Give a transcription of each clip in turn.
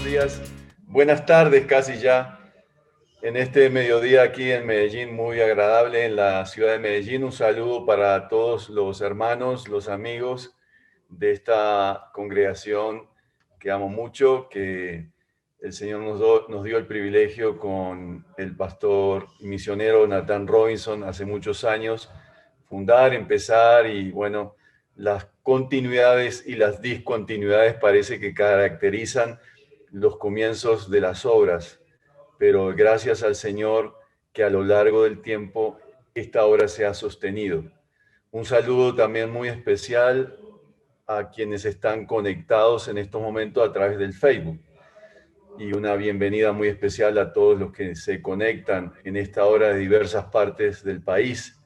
días, buenas tardes casi ya, en este mediodía aquí en Medellín, muy agradable en la ciudad de Medellín. Un saludo para todos los hermanos, los amigos de esta congregación que amo mucho, que el Señor nos dio el privilegio con el pastor y misionero Nathan Robinson hace muchos años, fundar, empezar y bueno, las continuidades y las discontinuidades parece que caracterizan los comienzos de las obras, pero gracias al Señor que a lo largo del tiempo esta obra se ha sostenido. Un saludo también muy especial a quienes están conectados en estos momentos a través del Facebook y una bienvenida muy especial a todos los que se conectan en esta hora de diversas partes del país.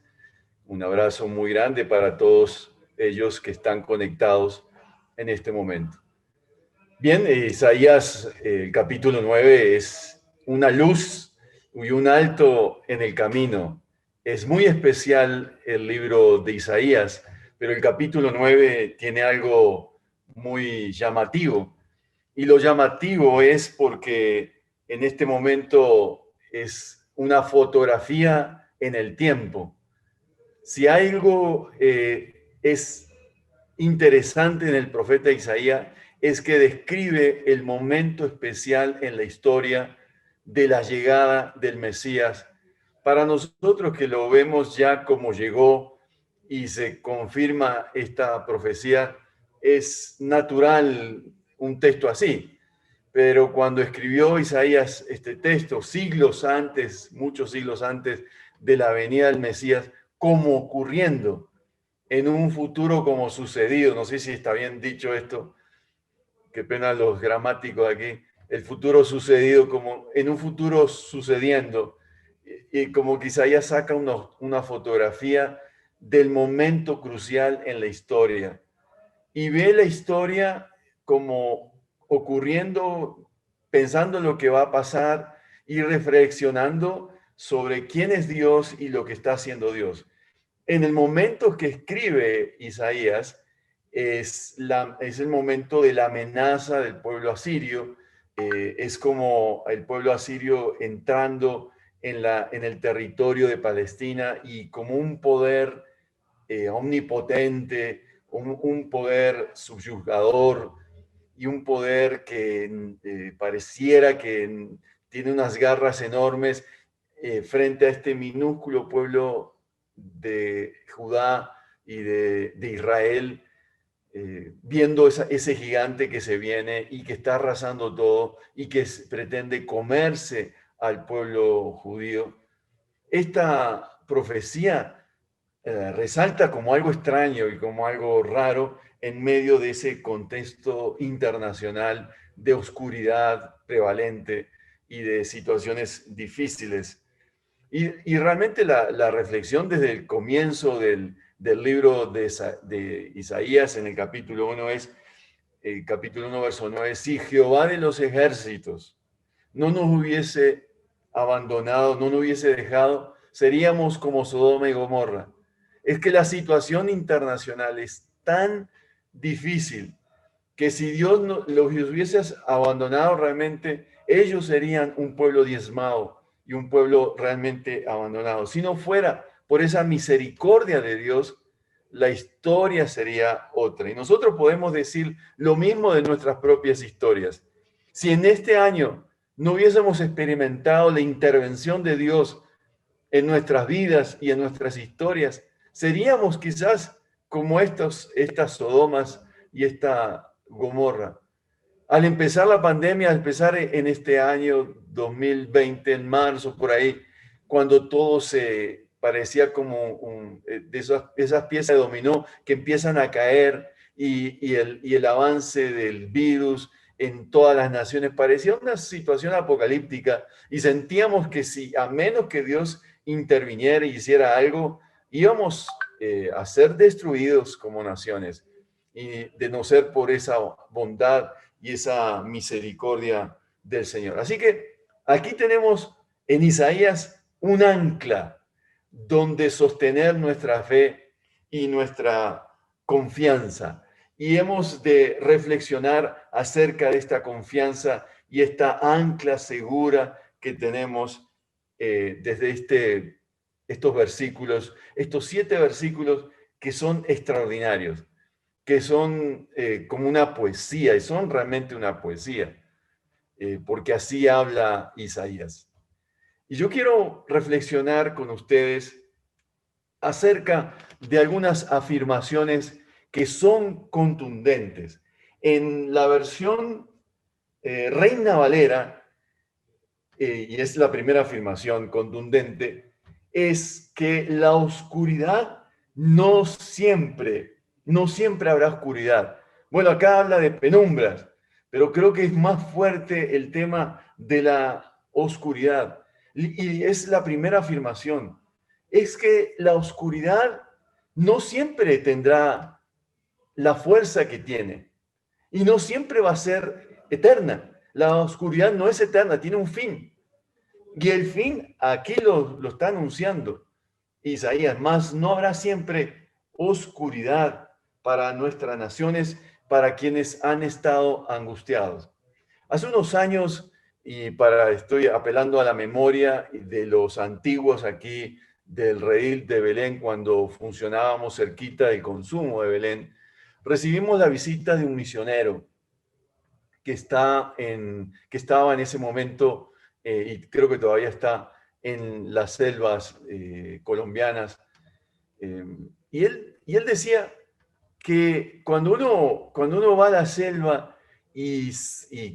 Un abrazo muy grande para todos ellos que están conectados en este momento. Bien, Isaías, el capítulo 9 es una luz y un alto en el camino. Es muy especial el libro de Isaías, pero el capítulo 9 tiene algo muy llamativo. Y lo llamativo es porque en este momento es una fotografía en el tiempo. Si algo es interesante en el profeta Isaías es que describe el momento especial en la historia de la llegada del Mesías. Para nosotros que lo vemos ya como llegó y se confirma esta profecía, es natural un texto así. Pero cuando escribió Isaías este texto, siglos antes, muchos siglos antes de la venida del Mesías, como ocurriendo en un futuro como sucedido, no sé si está bien dicho esto, qué pena los gramáticos aquí, el futuro sucedido como en un futuro sucediendo, y como quizá ya saca una fotografía del momento crucial en la historia, y ve la historia como ocurriendo, pensando en lo que va a pasar y reflexionando sobre quién es Dios y lo que está haciendo Dios. En el momento que escribe Isaías es el momento de la amenaza del pueblo asirio. Es como el pueblo asirio entrando en el territorio de Palestina y como un poder omnipotente, un poder subyugador y un poder que pareciera que tiene unas garras enormes frente a este minúsculo pueblo de Judá y de Israel, viendo ese gigante que se viene y que está arrasando todo y que pretende comerse al pueblo judío. Esta profecía resalta como algo extraño y como algo raro en medio de ese contexto internacional de oscuridad prevalente y de situaciones difíciles. Y realmente la reflexión desde el comienzo del libro de Isaías en el capítulo 1 es, el capítulo 1, verso 9, si Jehová de los ejércitos no nos hubiese abandonado, no nos hubiese dejado, seríamos como Sodoma y Gomorra. Es que la situación internacional es tan difícil que si Dios no, los hubiese abandonado realmente, ellos serían un pueblo diezmado y un pueblo realmente abandonado. Si no fuera por esa misericordia de Dios, la historia sería otra. Y nosotros podemos decir lo mismo de nuestras propias historias. Si en este año no hubiésemos experimentado la intervención de Dios en nuestras vidas y en nuestras historias, seríamos quizás como estas Sodomas y esta Gomorra. Al empezar la pandemia, al empezar en este año 2020, en marzo, por ahí, cuando todo se parecía como de esas piezas de dominó que empiezan a caer y el avance del virus en todas las naciones, parecía una situación apocalíptica y sentíamos que si a menos que Dios interviniera y hiciera algo, íbamos a ser destruidos como naciones y de no ser por esa bondad y esa misericordia del Señor. Así que aquí tenemos en Isaías un ancla donde sostener nuestra fe y nuestra confianza. Y hemos de reflexionar acerca de esta confianza y esta ancla segura que tenemos desde estos versículos, estos 7 versículos que son extraordinarios, que son como una poesía, y son realmente una poesía, porque así habla Isaías. Y yo quiero reflexionar con ustedes acerca de algunas afirmaciones que son contundentes. En la versión Reina Valera, y es la primera afirmación contundente, es que la oscuridad no siempre habrá oscuridad. Bueno, acá habla de penumbras, pero creo que es más fuerte el tema de la oscuridad. Y es la primera afirmación. Es que la oscuridad no siempre tendrá la fuerza que tiene y no siempre va a ser eterna. La oscuridad no es eterna, tiene un fin. Y el fin aquí lo está anunciando Isaías, más no habrá siempre oscuridad para nuestras naciones, para quienes han estado angustiados. Hace unos años, estoy apelando a la memoria de los antiguos aquí del redil de Belén, cuando funcionábamos cerquita del consumo de Belén, recibimos la visita de un misionero que estaba en ese momento, y creo que todavía está en las selvas colombianas. Y él decía que cuando uno va a la selva y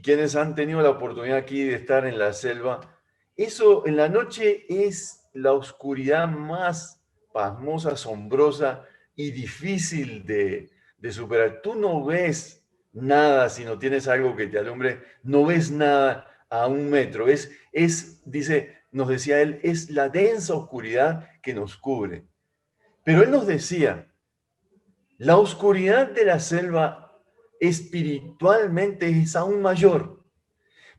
quienes han tenido la oportunidad aquí de estar en la selva, eso en la noche es la oscuridad más pasmosa, asombrosa y difícil de superar. Tú no ves nada si no tienes algo que te alumbre, no ves nada a 1 metro. Dice, nos decía él, es la densa oscuridad que nos cubre. Pero él nos decía, la oscuridad de la selva espiritualmente es aún mayor,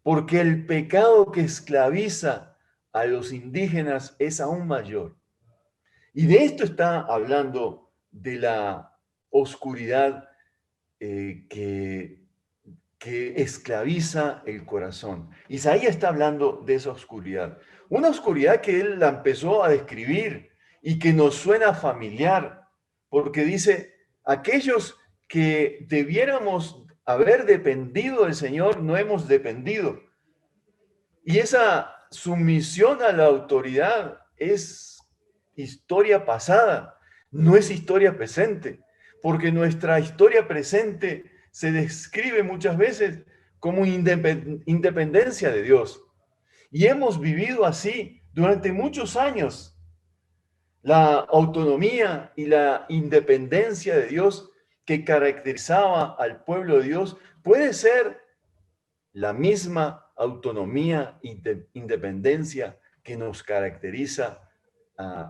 porque el pecado que esclaviza a los indígenas es aún mayor. Y de esto está hablando, de la oscuridad que esclaviza el corazón. Isaías está hablando de esa oscuridad. Una oscuridad que él la empezó a describir y que nos suena familiar, porque dice, aquellos que debiéramos haber dependido del Señor, no hemos dependido. Y esa sumisión a la autoridad es historia pasada, no es historia presente, porque nuestra historia presente se describe muchas veces como independencia de Dios. Y hemos vivido así durante muchos años. La autonomía y la independencia de Dios que caracterizaba al pueblo de Dios puede ser la misma autonomía e independencia que nos caracteriza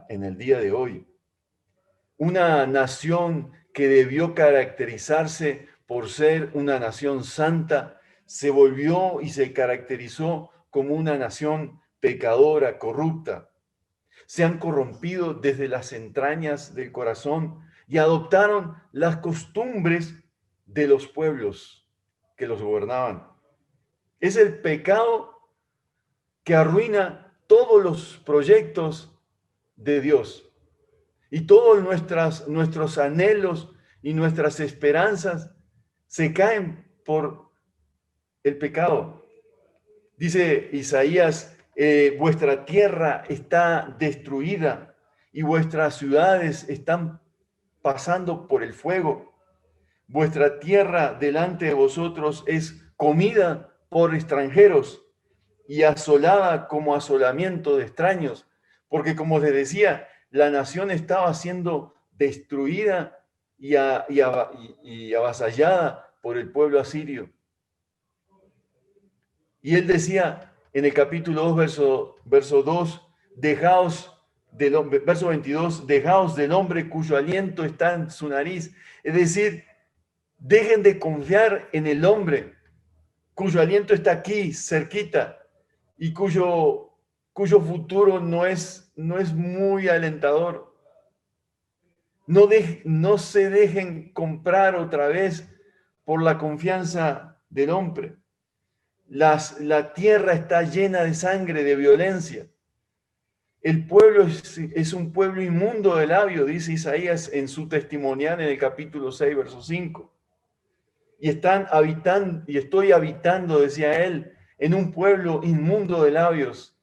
en el día de hoy. Una nación que debió caracterizarse por ser una nación santa, se volvió y se caracterizó como una nación pecadora, corrupta. Se han corrompido desde las entrañas del corazón y adoptaron las costumbres de los pueblos que los gobernaban. Es el pecado que arruina todos los proyectos de Dios y todos nuestros anhelos y nuestras esperanzas se caen por el pecado. Dice Isaías, vuestra tierra está destruida y vuestras ciudades están pasando por el fuego. Vuestra tierra delante de vosotros es comida por extranjeros y asolada como asolamiento de extraños, porque como les decía, la nación estaba siendo destruida y avasallada por el pueblo asirio. Y él decía en el capítulo 2, verso 2, dejaos del hombre, verso 22, dejaos del hombre cuyo aliento está en su nariz. Es decir, dejen de confiar en el hombre cuyo aliento está aquí, cerquita, y cuyo futuro no es muy alentador. No se dejen comprar otra vez por la confianza del hombre. La tierra está llena de sangre, de violencia. El pueblo es un pueblo inmundo de labios, dice Isaías en su testimonial en el capítulo 6, verso 5. Y estoy habitando, decía él, en un pueblo inmundo de labios.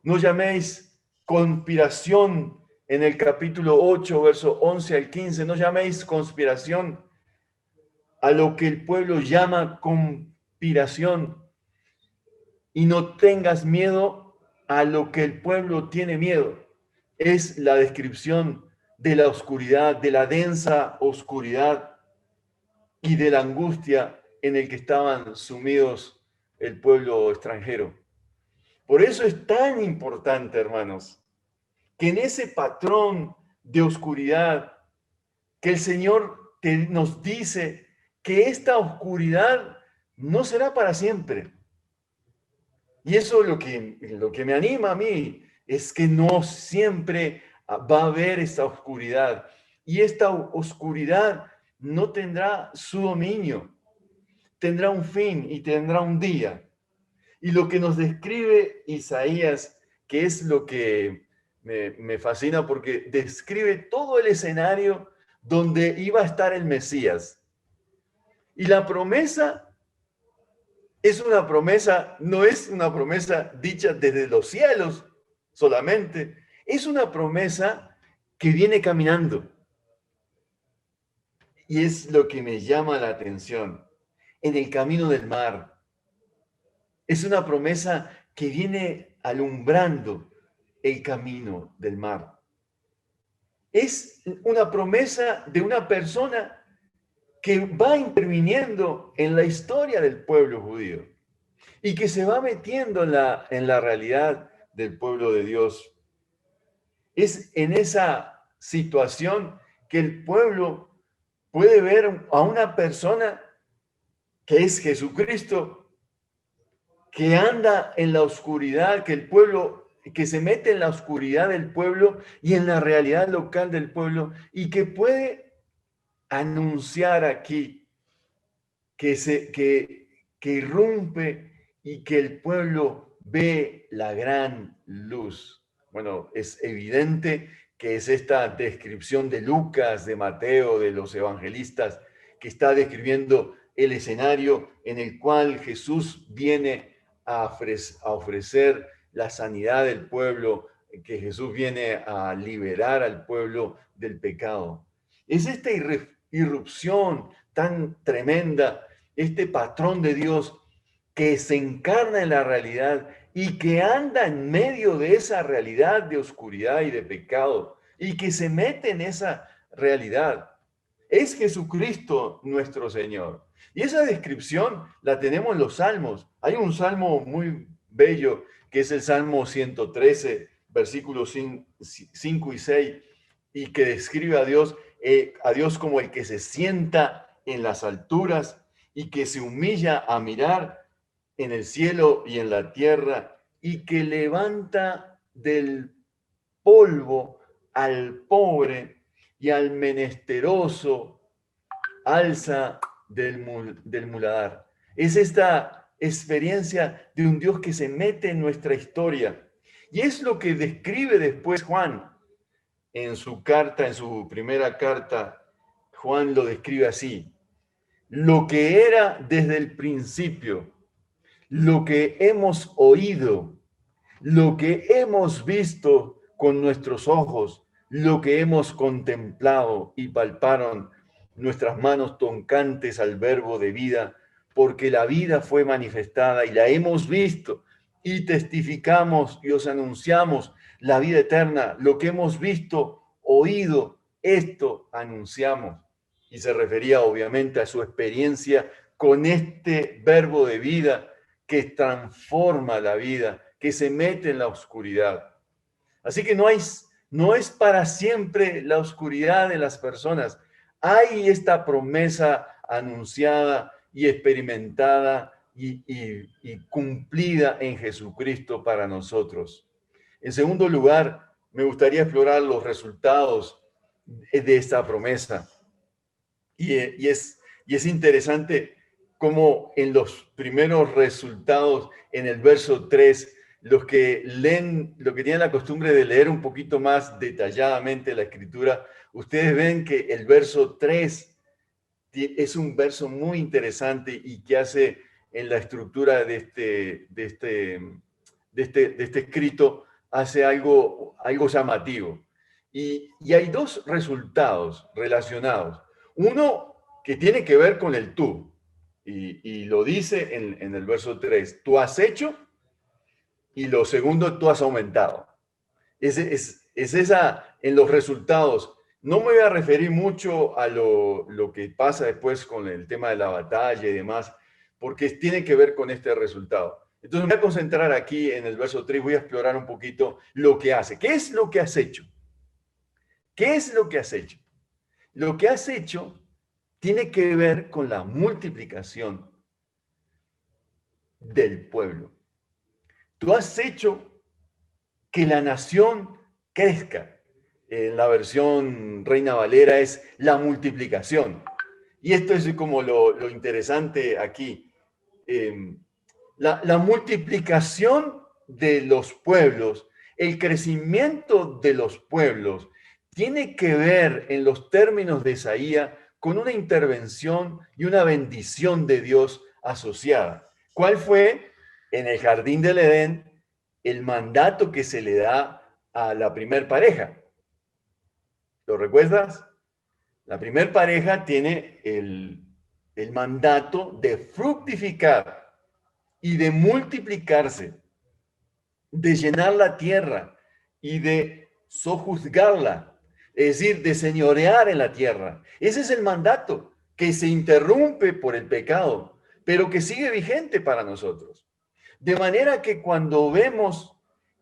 No llaméis conspiración en el capítulo 8, verso 11 al 15. No llaméis conspiración a lo que el pueblo llama conspiración. Y no tengas miedo a lo que el pueblo tiene miedo. Es la descripción de la oscuridad, de la densa oscuridad y de la angustia en el que estaban sumidos el pueblo extranjero. Por eso es tan importante, hermanos, que en ese patrón de oscuridad que el Señor nos dice que esta oscuridad no será para siempre. Y eso lo que me anima a mí es que no siempre va a haber esta oscuridad. Y esta oscuridad no tendrá su dominio, tendrá un fin y tendrá un día. Y lo que nos describe Isaías, que es lo que me fascina porque describe todo el escenario donde iba a estar el Mesías. Y la promesa es una promesa, no es una promesa dicha desde los cielos solamente, es una promesa que viene caminando. Y es lo que me llama la atención. En el camino del mar. Es una promesa que viene alumbrando el camino del mar. Es una promesa de una persona que va interviniendo en la historia del pueblo judío y que se va metiendo en la realidad del pueblo de Dios. Es en esa situación que el pueblo puede ver a una persona que es Jesucristo, que anda en la oscuridad, que se mete en la oscuridad del pueblo y en la realidad local del pueblo y que puede anunciar aquí que irrumpe y que el pueblo ve la gran luz. Bueno, es evidente que es esta descripción de Lucas, de Mateo, de los evangelistas, que está describiendo el escenario en el cual Jesús viene a ofrecer la sanidad del pueblo, que Jesús viene a liberar al pueblo del pecado. Es esta irrupción tan tremenda, este patrón de Dios que se encarna en la realidad y que anda en medio de esa realidad de oscuridad y de pecado y que se mete en esa realidad. Es Jesucristo nuestro Señor. Y esa descripción la tenemos en los salmos. Hay un salmo muy bello que es el Salmo 113, versículos 5 y 6, y que describe a Dios como el que se sienta en las alturas y que se humilla a mirar en el cielo y en la tierra y que levanta del polvo al pobre y al menesteroso alza del muladar. Es esta experiencia de un Dios que se mete en nuestra historia. Y es lo que describe después Juan en su carta, en su primera carta. Juan lo describe así: lo que era desde el principio, lo que hemos oído, lo que hemos visto con nuestros ojos, lo que hemos contemplado y palparon nuestras manos tocantes al verbo de vida, porque la vida fue manifestada y la hemos visto y testificamos y os anunciamos la vida eterna, lo que hemos visto, oído, esto anunciamos. Y se refería obviamente a su experiencia con este verbo de vida que transforma la vida, que se mete en la oscuridad. Así que no es para siempre la oscuridad de las personas. Hay esta promesa anunciada y experimentada y cumplida en Jesucristo para nosotros. En segundo lugar, me gustaría explorar los resultados de esta promesa. Y es interesante como en los primeros resultados, en el verso 3, los que leen, los que tienen la costumbre de leer un poquito más detalladamente la escritura, ustedes ven que el verso 3 es un verso muy interesante y que hace en la estructura de este escrito, hace algo llamativo. Y hay dos resultados relacionados. Uno que tiene que ver con el tú, y lo dice en el verso 3, tú has hecho, y lo segundo, tú has aumentado. Es esa en los resultados. No me voy a referir mucho a lo que pasa después con el tema de la batalla y demás, porque tiene que ver con este resultado. Entonces me voy a concentrar aquí en el verso 3, voy a explorar un poquito lo que hace. ¿Qué es lo que has hecho? ¿Qué es lo que has hecho? Lo que has hecho tiene que ver con la multiplicación del pueblo. Tú has hecho que la nación crezca. En la versión Reina Valera es la multiplicación. Y esto es como lo interesante aquí. La multiplicación de los pueblos, el crecimiento de los pueblos, tiene que ver en los términos de Isaías con una intervención y una bendición de Dios asociada. ¿Cuál fue en el jardín del Edén el mandato que se le da a la primer pareja? ¿Lo recuerdas? La primer pareja tiene el mandato de fructificar y de multiplicarse, de llenar la tierra y de sojuzgarla, es decir, de señorear en la tierra. Ese es el mandato que se interrumpe por el pecado, pero que sigue vigente para nosotros. De manera que cuando vemos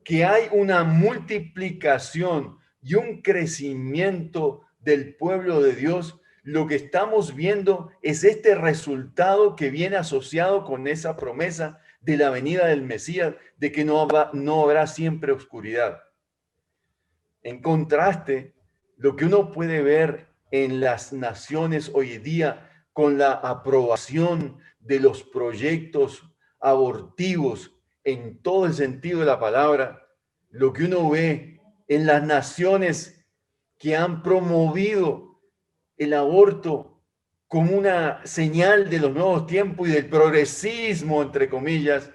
que hay una multiplicación y un crecimiento del pueblo de Dios, lo que estamos viendo es este resultado que viene asociado con esa promesa de la venida del Mesías, de que no habrá siempre oscuridad. En contraste, lo que uno puede ver en las naciones hoy día con la aprobación de los proyectos abortivos en todo el sentido de la palabra, lo que uno ve en las naciones que han promovido el aborto como una señal de los nuevos tiempos y del progresismo, entre comillas,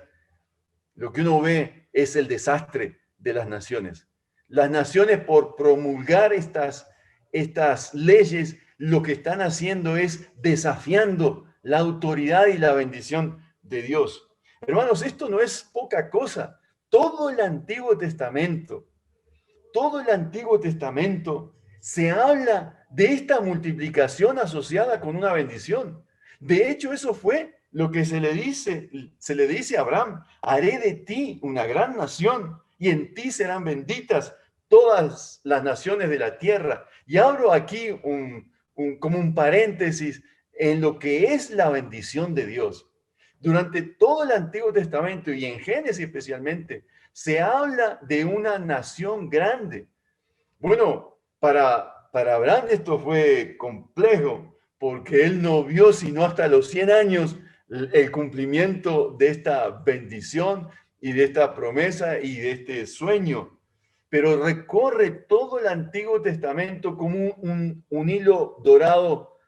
lo que uno ve es el desastre de las naciones. Las naciones, por promulgar estas leyes, lo que están haciendo es desafiando la autoridad y la bendición de Dios. Hermanos, esto no es poca cosa. Todo el Antiguo Testamento, todo el Antiguo Testamento se habla de esta multiplicación asociada con una bendición. De hecho, eso fue lo que se le dice a Abraham: haré de ti una gran nación y en ti serán benditas todas las naciones de la tierra. Y abro aquí como un paréntesis en lo que es la bendición de Dios. Durante todo el Antiguo Testamento y en Génesis especialmente, se habla de una nación grande. Bueno, para Abraham esto fue complejo, porque él no vio sino hasta los 100 años el cumplimiento de esta bendición y de esta promesa y de este sueño. Pero recorre todo el Antiguo Testamento como un hilo dorado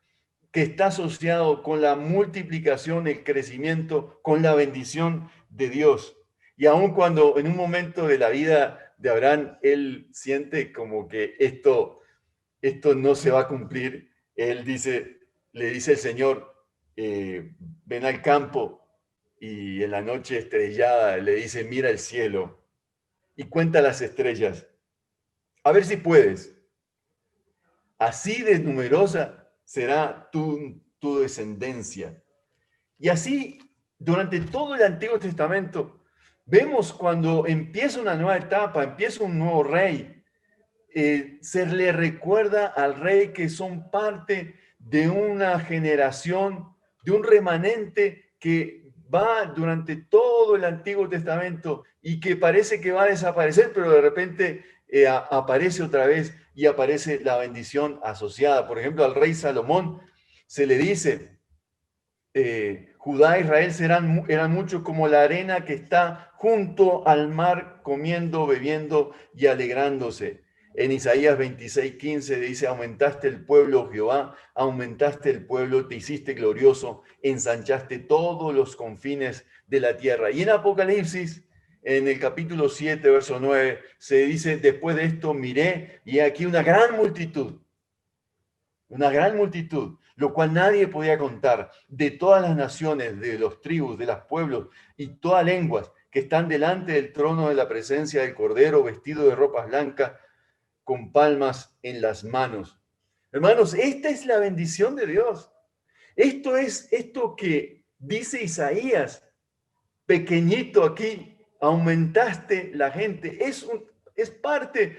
que está asociado con la multiplicación, el crecimiento, con la bendición de Dios. Y aun cuando en un momento de la vida de Abraham él siente como que esto no se va a cumplir, él le dice el Señor, ven al campo, y en la noche estrellada le dice, mira el cielo y cuenta las estrellas, a ver si puedes. Así de numerosa será tu descendencia. Y así, durante todo el Antiguo Testamento, vemos cuando empieza una nueva etapa, empieza un nuevo rey, se le recuerda al rey que son parte de una generación, de un remanente que va durante todo el Antiguo Testamento y que parece que va a desaparecer, pero de repente aparece otra vez y aparece la bendición asociada. Por ejemplo, al rey Salomón se le dice Judá e Israel eran muchos como la arena que está junto al mar, comiendo, bebiendo y alegrándose. En Isaías 26:15 dice, aumentaste el pueblo, Jehová, aumentaste el pueblo, te hiciste glorioso, ensanchaste todos los confines de la tierra. Y en Apocalipsis, en el capítulo 7, verso 9, se dice, después de esto miré y aquí una gran multitud, lo cual nadie podía contar, de todas las naciones, de los tribus, de los pueblos y todas lenguas que están delante del trono de la presencia del Cordero, vestido de ropas blancas, con palmas en las manos. Hermanos, esta es la bendición de Dios. Esto es esto que dice Isaías, pequeñito aquí, aumentaste la gente. Es parte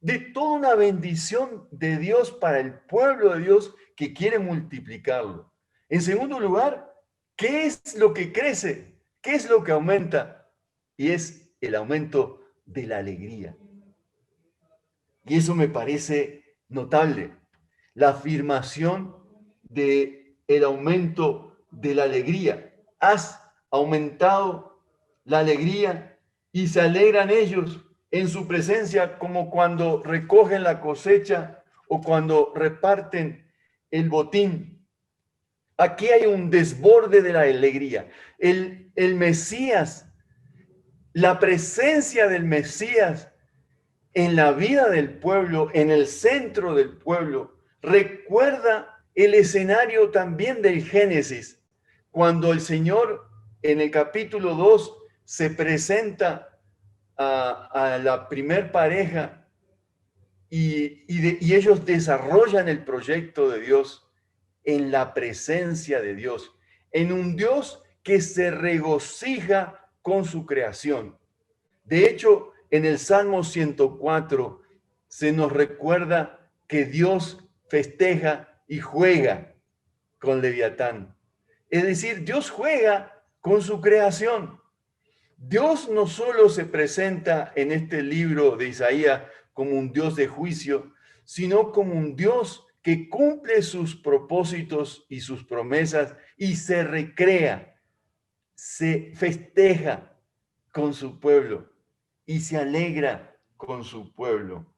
de toda una bendición de Dios para el pueblo de Dios que quiere multiplicarlo. En segundo lugar, ¿qué es lo que crece? ¿Qué es lo que aumenta? Y es el aumento de la alegría. Y eso me parece notable. La afirmación de el aumento de la alegría. Has aumentado la alegría y se alegran ellos en su presencia como cuando recogen la cosecha o cuando reparten el botín. Aquí hay un desborde de la alegría. El Mesías, la presencia del Mesías en la vida del pueblo, en el centro del pueblo, recuerda el escenario también del Génesis, cuando el Señor en el capítulo 2 se presenta a la primer pareja y ellos desarrollan el proyecto de Dios en la presencia de Dios, en un Dios que se regocija con su creación. De hecho, en el Salmo 104 se nos recuerda que Dios festeja y juega con Leviatán. Es decir, Dios juega con su creación. Dios no solo se presenta en este libro de Isaías como un Dios de juicio, sino como un Dios que cumple sus propósitos y sus promesas y se recrea, se festeja con su pueblo y se alegra con su pueblo.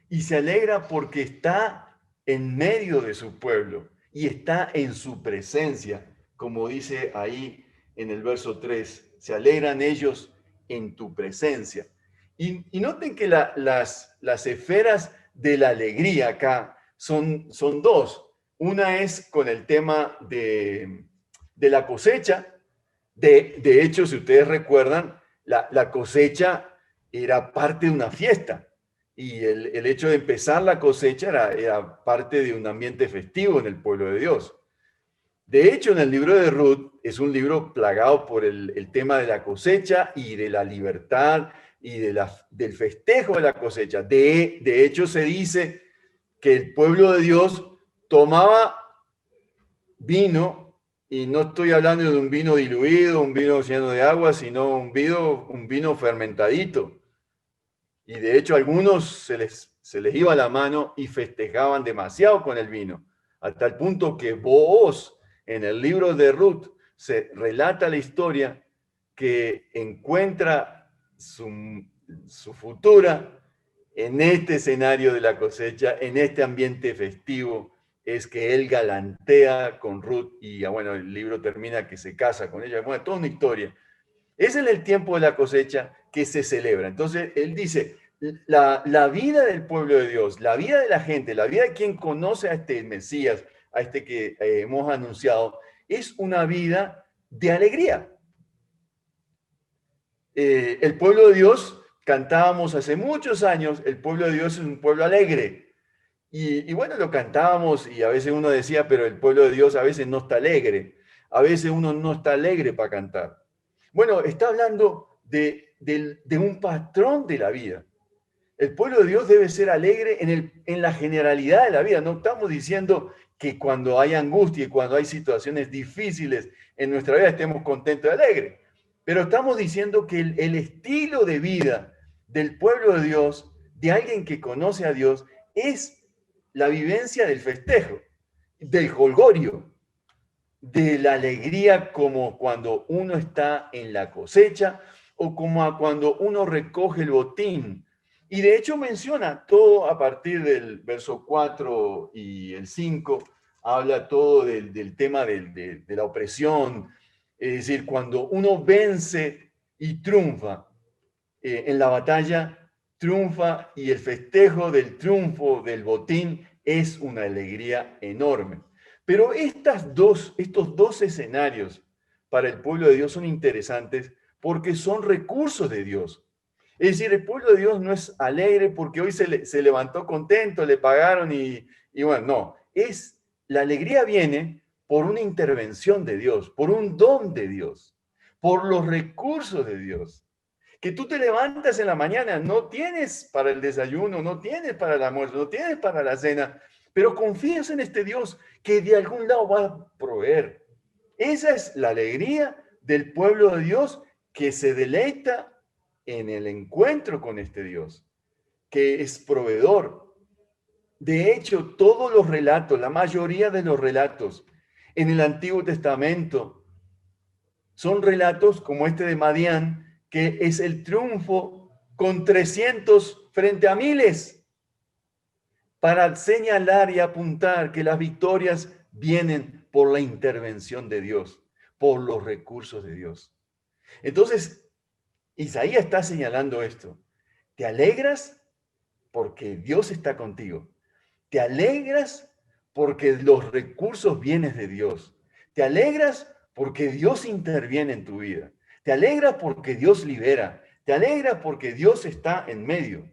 Y se alegra porque está en medio de su pueblo y está en su presencia, como dice ahí en el verso 3. Se alegran ellos en tu presencia. Y noten que las esferas de la alegría acá son dos. Una es con el tema de la cosecha. De hecho, si ustedes recuerdan, la cosecha era parte de una fiesta y el hecho de empezar la cosecha era parte de un ambiente festivo en el pueblo de Dios. De hecho, en el libro de Ruth es un libro plagado por el tema de la cosecha y de la libertad y del festejo de la cosecha. De hecho, se dice que el pueblo de Dios tomaba vino, y no estoy hablando de un vino diluido, un vino lleno de agua, sino un vino fermentadito. Y de hecho a algunos se les iba la mano y festejaban demasiado con el vino, hasta el punto que Booz, en el libro de Ruth, se relata la historia que encuentra su futura en este escenario de la cosecha, en este ambiente festivo, es que él galantea con Ruth y bueno, el libro termina que se casa con ella. Bueno, toda una historia. Es en el tiempo de la cosecha que se celebra. Entonces, él dice, la vida del pueblo de Dios, la vida de la gente, la vida de quien conoce a este Mesías, a este que hemos anunciado, es una vida de alegría. El pueblo de Dios, cantábamos hace muchos años, el pueblo de Dios es un pueblo alegre. Y bueno, lo cantábamos y a veces uno decía, pero el pueblo de Dios a veces no está alegre. A veces uno no está alegre para cantar. Bueno, está hablando de un patrón de la vida. El pueblo de Dios debe ser alegre en la generalidad de la vida. No estamos diciendo que cuando hay angustia y cuando hay situaciones difíciles en nuestra vida estemos contentos y alegres. Pero estamos diciendo que el estilo de vida del pueblo de Dios, de alguien que conoce a Dios, es la vivencia del festejo, del jolgorio, de la alegría como cuando uno está en la cosecha o como cuando uno recoge el botín. Y de hecho menciona todo a partir del verso 4 y el 5, habla todo del tema de la opresión, es decir, cuando uno vence y triunfa en la batalla, triunfa y el festejo del triunfo del botín es una alegría enorme. Pero estos dos escenarios para el pueblo de Dios son interesantes porque son recursos de Dios. Es decir, el pueblo de Dios no es alegre porque hoy se levantó contento, le pagaron y bueno, no. La alegría viene por una intervención de Dios, por un don de Dios, por los recursos de Dios. Que tú te levantas en la mañana, no tienes para el desayuno, no tienes para el almuerzo, no tienes para la cena, pero confías en este Dios que de algún lado va a proveer. Esa es la alegría del pueblo de Dios que se deleita en el encuentro con este Dios, que es proveedor. De hecho, todos los relatos, la mayoría de los relatos en el Antiguo Testamento son relatos como este de Madián, que es el triunfo con 300 frente a miles, para señalar y apuntar que las victorias vienen por la intervención de Dios, por los recursos de Dios. Entonces, Isaías está señalando esto. ¿Te alegras porque Dios está contigo? ¿Te alegras porque los recursos vienen de Dios? ¿Te alegras porque Dios interviene en tu vida? ¿Te alegras porque Dios libera? ¿Te alegras porque Dios está en medio?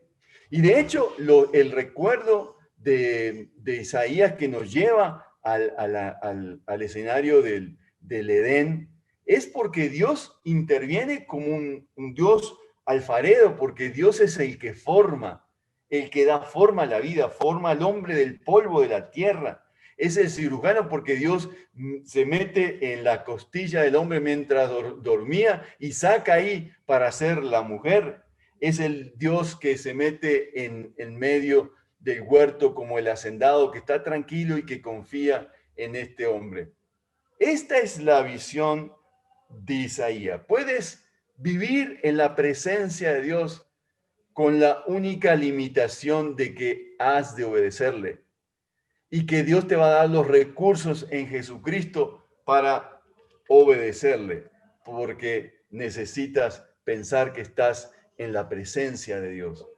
Y de hecho, el recuerdo de Isaías que nos lleva al escenario del Edén es porque Dios interviene como un Dios alfarero, porque Dios es el que forma, el que da forma a la vida, forma al hombre del polvo de la tierra. Es el cirujano porque Dios se mete en la costilla del hombre mientras dormía y saca ahí para hacer la mujer. Es el Dios que se mete en medio del huerto como el hacendado que está tranquilo y que confía en este hombre. Esta es la visión de Isaías. Puedes vivir en la presencia de Dios con la única limitación de que has de obedecerle y que Dios te va a dar los recursos en Jesucristo para obedecerle, porque necesitas pensar que estás en la presencia de Dios.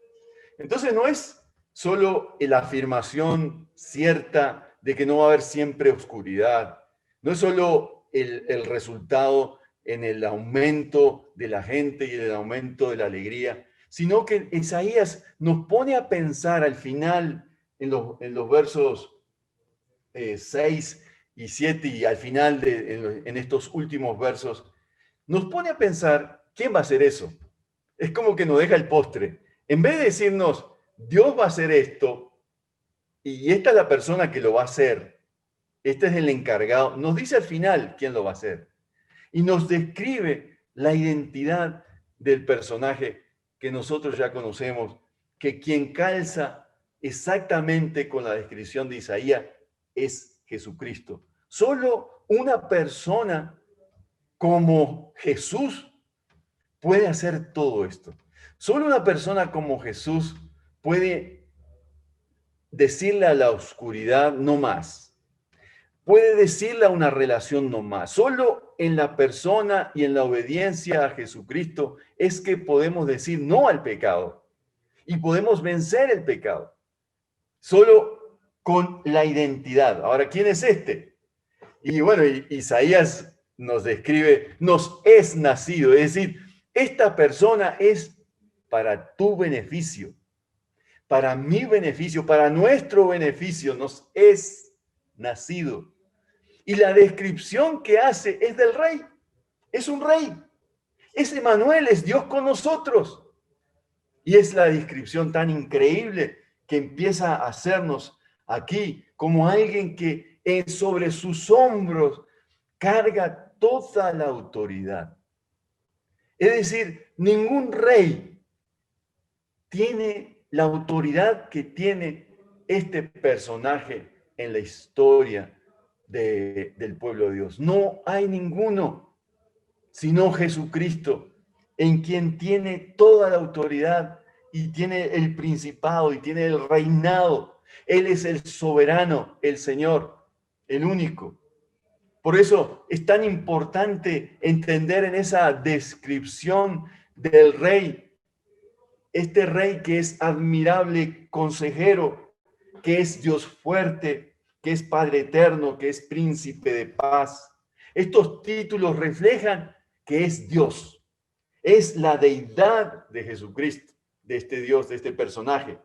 Entonces no es solo la afirmación cierta de que no va a haber siempre oscuridad, no es solo el resultado en el aumento de la gente y el aumento de la alegría, sino que Isaías nos pone a pensar al final, en los versos 6 y 7 y al final en estos últimos versos, nos pone a pensar, ¿quién va a hacer eso? Es como que nos deja el postre. En vez de decirnos, Dios va a hacer esto y esta es la persona que lo va a hacer, este es el encargado, nos dice al final quién lo va a hacer y nos describe la identidad del personaje que nosotros ya conocemos, que quien calza exactamente con la descripción de Isaías es Jesucristo. Solo una persona como Jesús puede hacer todo esto. Solo una persona como Jesús puede decirle a la oscuridad no más. Puede decirle a una relación no más. Solo en la persona y en la obediencia a Jesucristo es que podemos decir no al pecado y podemos vencer el pecado. Solo con la identidad. Ahora, ¿quién es este? Y bueno, Isaías nos describe, nos es nacido, es decir, esta persona es para tu beneficio, para mi beneficio, para nuestro beneficio, nos es nacido. Y la descripción que hace es del rey, es un rey, es Emanuel, es Dios con nosotros. Y es la descripción tan increíble que empieza a hacernos aquí como alguien que sobre sus hombros carga toda la autoridad. Es decir, ningún rey tiene la autoridad que tiene este personaje en la historia del pueblo de Dios. No hay ninguno sino Jesucristo, en quien tiene toda la autoridad y tiene el principado y tiene el reinado. Él es el soberano, el Señor, el único. Por eso es tan importante entender en esa descripción del rey, este rey que es admirable consejero, que es Dios fuerte, que es Padre eterno, que es príncipe de paz. Estos títulos reflejan que es Dios, es la deidad de Jesucristo, de este Dios, de este personaje.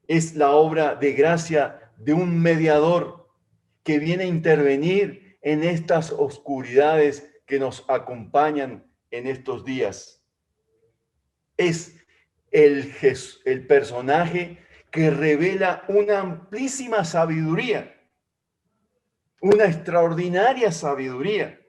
Es la obra de gracia de un mediador que viene a intervenir en estas oscuridades que nos acompañan en estos días. Es el personaje que revela una amplísima sabiduría, una extraordinaria sabiduría,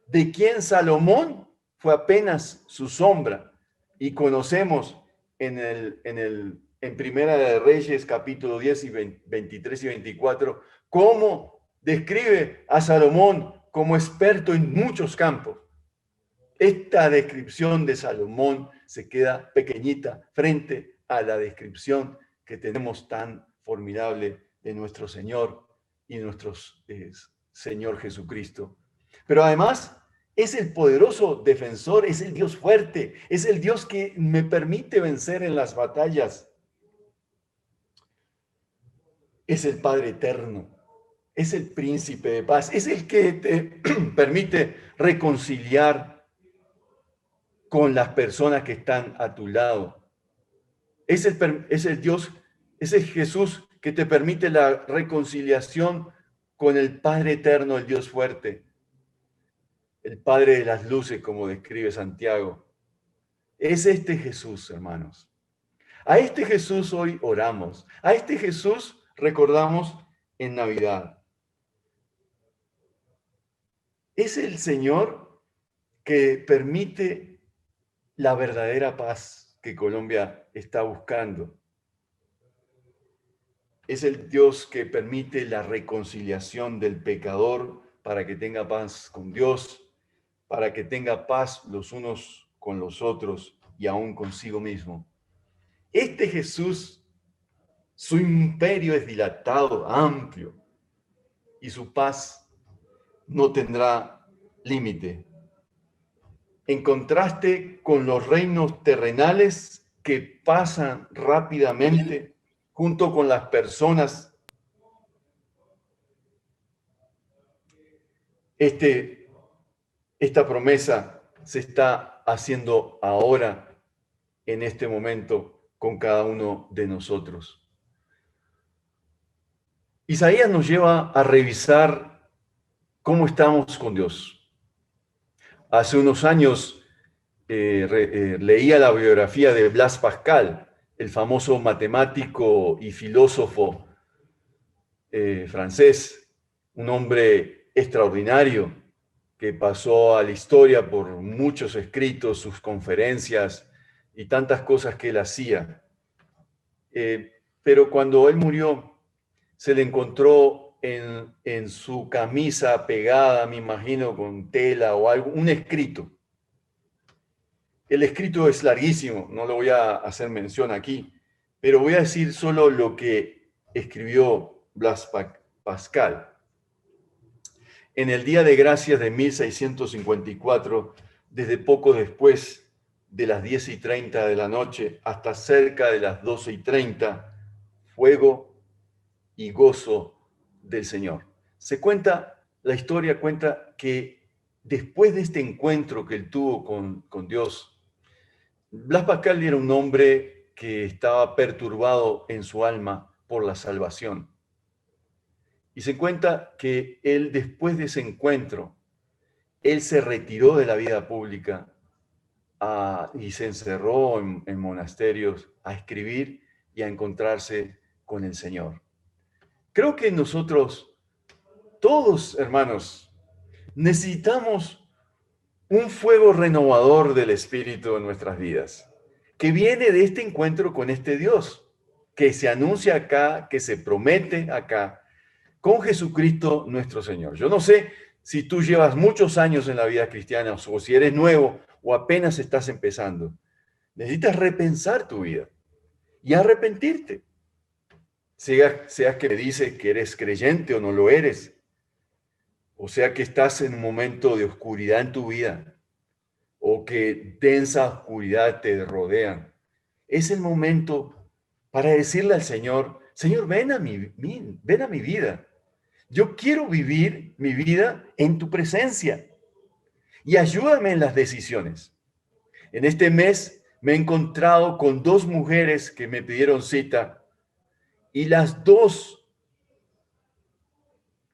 de quien Salomón fue apenas su sombra. Y conocemos en Primera de Reyes, capítulo 10 y 23 y 24, cómo describe a Salomón como experto en muchos campos. Esta descripción de Salomón se queda pequeñita frente a la descripción que tenemos tan formidable de nuestro Señor y nuestro Señor Jesucristo. Pero además es el poderoso defensor, es el Dios fuerte, es el Dios que me permite vencer en las batallas. Es el Padre eterno, es el príncipe de paz, es el que te permite reconciliar con las personas que están a tu lado. Es el Dios, es el Jesús que te permite la reconciliación con el Padre eterno, el Dios fuerte, el Padre de las luces, como describe Santiago. Es este Jesús, hermanos. A este Jesús hoy oramos. A este Jesús recordamos en Navidad. Es el Señor que permite la verdadera paz que Colombia está buscando. Es el Dios que permite la reconciliación del pecador para que tenga paz con Dios, para que tenga paz los unos con los otros y aún consigo mismo. Este Jesús, su imperio es dilatado, amplio, y su paz no tendrá límite. En contraste con los reinos terrenales que pasan rápidamente junto con las personas, esta promesa se está haciendo ahora, en este momento, con cada uno de nosotros. Isaías nos lleva a revisar cómo estamos con Dios. Hace unos años leía la biografía de Blaise Pascal, el famoso matemático y filósofo francés, un hombre extraordinario que pasó a la historia por muchos escritos, sus conferencias y tantas cosas que él hacía. Pero cuando él murió, se le encontró en su camisa pegada, me imagino, con tela o algo, un escrito. El escrito es larguísimo, no lo voy a hacer mención aquí, pero voy a decir solo lo que escribió Blaise Pascal. En el Día de Gracias de 1654, desde poco después de las 10:30 de la noche hasta cerca de las 12:30, fuego y gozo del Señor. La historia cuenta que después de este encuentro que él tuvo con Dios, Blaise Pascal era un hombre que estaba perturbado en su alma por la salvación. Y se cuenta que él, después de ese encuentro, él se retiró de la vida pública y se encerró en monasterios a escribir y a encontrarse con el Señor. Creo que nosotros, todos hermanos, necesitamos un fuego renovador del Espíritu en nuestras vidas, que viene de este encuentro con este Dios, que se anuncia acá, que se promete acá, con Jesucristo nuestro Señor. Yo no sé si tú llevas muchos años en la vida cristiana o si eres nuevo o apenas estás empezando. Necesitas repensar tu vida y arrepentirte. Sea que me dices que eres creyente o no lo eres, o sea que estás en un momento de oscuridad en tu vida, o que densa oscuridad te rodean. Es el momento para decirle al Señor, Señor, ven a mi vida. Yo quiero vivir mi vida en tu presencia y ayúdame en las decisiones. En este mes me he encontrado con dos mujeres que me pidieron cita y las dos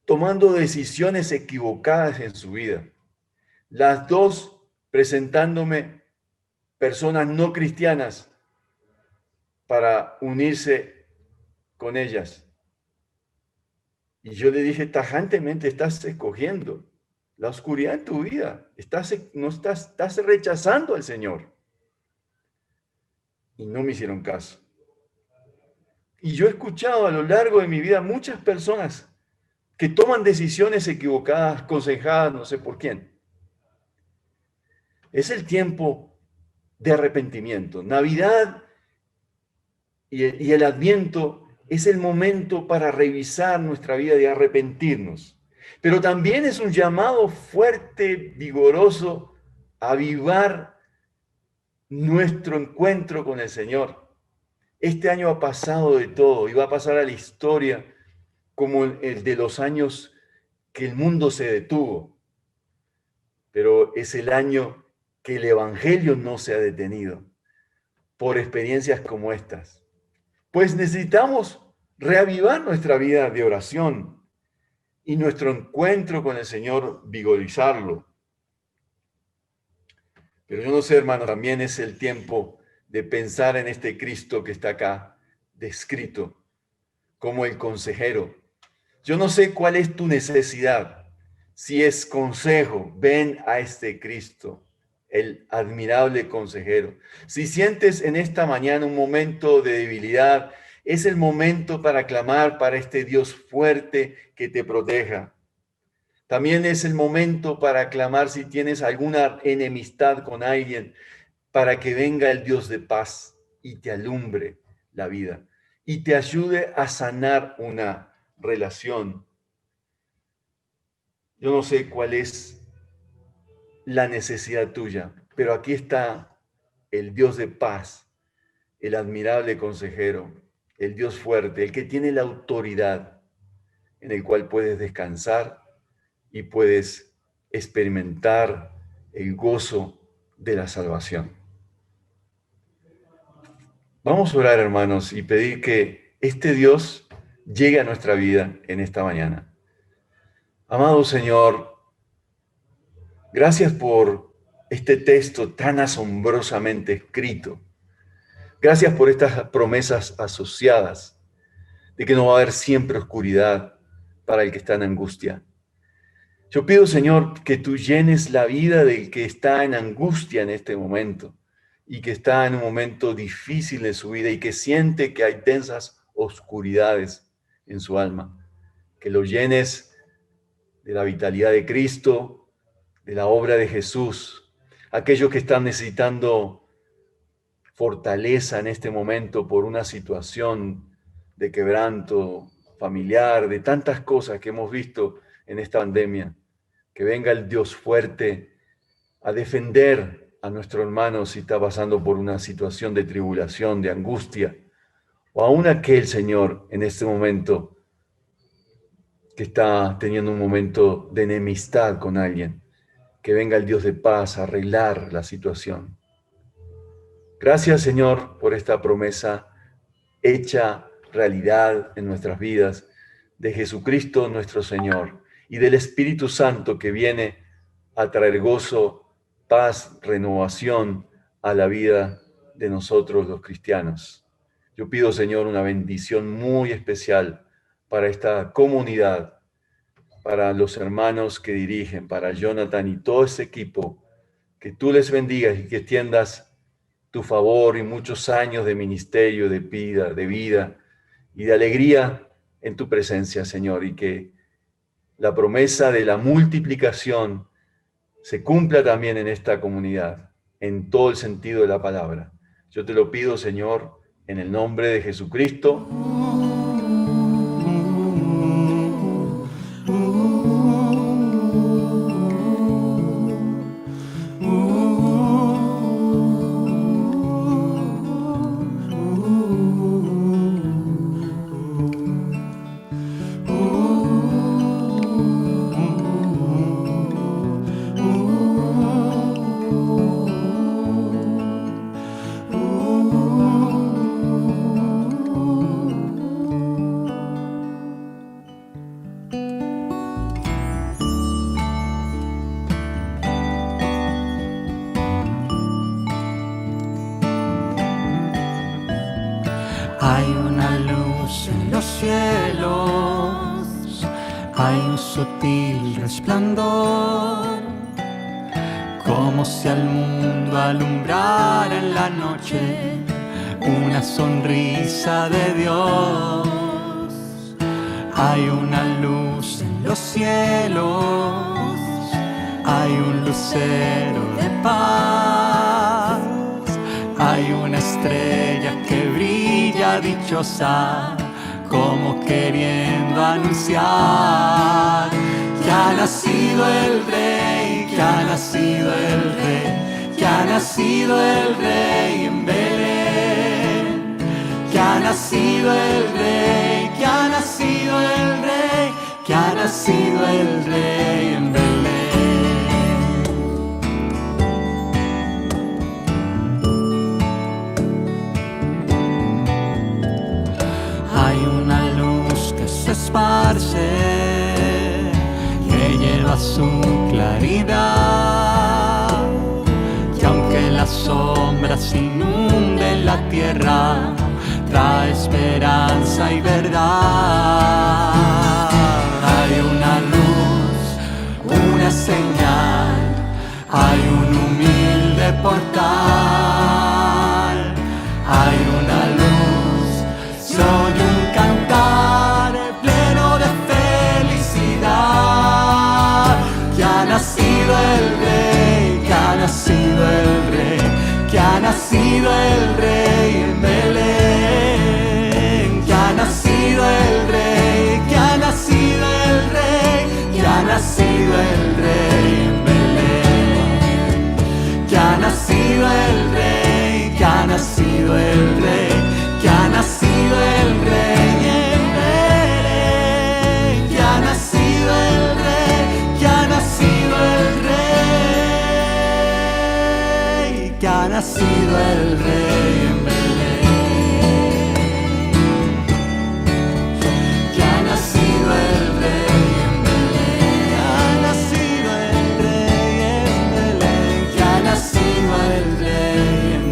tomando decisiones equivocadas en su vida. Las dos presentándome personas no cristianas para unirse con ellas. Y yo le dije tajantemente, estás escogiendo la oscuridad en tu vida, estás rechazando al Señor. Y no me hicieron caso. Y yo he escuchado a lo largo de mi vida muchas personas que toman decisiones equivocadas, aconsejadas, no sé por quién. Es el tiempo de arrepentimiento. Navidad y el Adviento es el momento para revisar nuestra vida y arrepentirnos. Pero también es un llamado fuerte, vigoroso, a avivar nuestro encuentro con el Señor. Este año ha pasado de todo y va a pasar a la historia como el de los años que el mundo se detuvo. Pero es el año que el Evangelio no se ha detenido por experiencias como estas. Pues necesitamos reavivar nuestra vida de oración y nuestro encuentro con el Señor, vigorizarlo. Pero yo no sé, hermano, también es el tiempo de pensar en este Cristo que está acá descrito como el consejero. Yo no sé cuál es tu necesidad. Si es consejo, ven a este Cristo, el admirable consejero. Si sientes en esta mañana un momento de debilidad, es el momento para clamar para este Dios fuerte que te proteja. También es el momento para clamar si tienes alguna enemistad con alguien, para que venga el Dios de paz y te alumbre la vida y te ayude a sanar una relación. Yo no sé cuál es la necesidad tuya, pero aquí está el Dios de paz, el admirable consejero, el Dios fuerte, el que tiene la autoridad, en el cual puedes descansar y puedes experimentar el gozo de la salvación. Vamos a orar, hermanos, y pedir que este Dios llegue a nuestra vida en esta mañana. Amado Señor, gracias por este texto tan asombrosamente escrito. Gracias por estas promesas asociadas de que no va a haber siempre oscuridad para el que está en angustia. Yo pido, Señor, que tú llenes la vida del que está en angustia en este momento y que está en un momento difícil de su vida y que siente que hay densas oscuridades en su alma. Que lo llenes de la vitalidad de Cristo, de la obra de Jesús. Aquellos que están necesitando fortaleza en este momento por una situación de quebranto familiar, de tantas cosas que hemos visto en esta pandemia. Que venga el Dios fuerte a defender a nuestro hermano si está pasando por una situación de tribulación, de angustia, o aún aquel Señor en este momento que está teniendo un momento de enemistad con alguien. Que venga el Dios de paz a arreglar la situación. Gracias, Señor, por esta promesa hecha realidad en nuestras vidas de Jesucristo nuestro Señor y del Espíritu Santo que viene a traer gozo, paz, renovación a la vida de nosotros los cristianos. Yo pido, Señor, una bendición muy especial para esta comunidad, para los hermanos que dirigen, para Jonathan y todo ese equipo, que tú les bendigas y que extiendas tu favor y muchos años de ministerio, de vida y de alegría en tu presencia, Señor, y que la promesa de la multiplicación se cumpla también en esta comunidad, en todo el sentido de la palabra. Yo te lo pido, Señor, en el nombre de Jesucristo. Hay una luz en los cielos, hay un sutil resplandor, como si al mundo alumbrara en la noche una sonrisa de Dios. Hay una luz en los cielos, hay un lucero de paz, hay una estrella que brilla dichosa, como queriendo anunciar que ha nacido el Rey, que ha nacido el Rey, que ha nacido el Rey en Belén, que ha nacido el Rey, que ha nacido el Rey, que ha nacido el Rey en Belén. Hay una luz que se esparce, que lleva su claridad, que aunque las sombras inunden la tierra, trae esperanza y verdad. Hay una luz, una señal, hay un humilde portal, hay una luz, se oye un cantar pleno de felicidad, que ha nacido el Rey, que ha nacido el Rey, que ha nacido el Rey en Belén, que ha nacido el Rey, que ha nacido el Rey, que ha nacido el Rey en Belén, que ha nacido el Rey, que ha nacido el Rey, que ha nacido el Rey en Belén, que ha nacido el Rey, que ha nacido el Rey, que ha nacido el Rey en Belén, que ha nacido el Rey en Belén, que ha nacido el Rey en Belén, que ha nacido el Rey en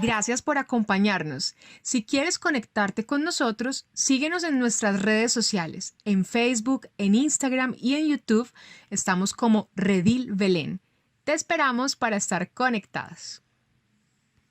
Gracias por acompañarnos. Si quieres conectarte con nosotros, síguenos en nuestras redes sociales. En Facebook, en Instagram y en YouTube estamos como Redil Belén. Te esperamos para estar conectados.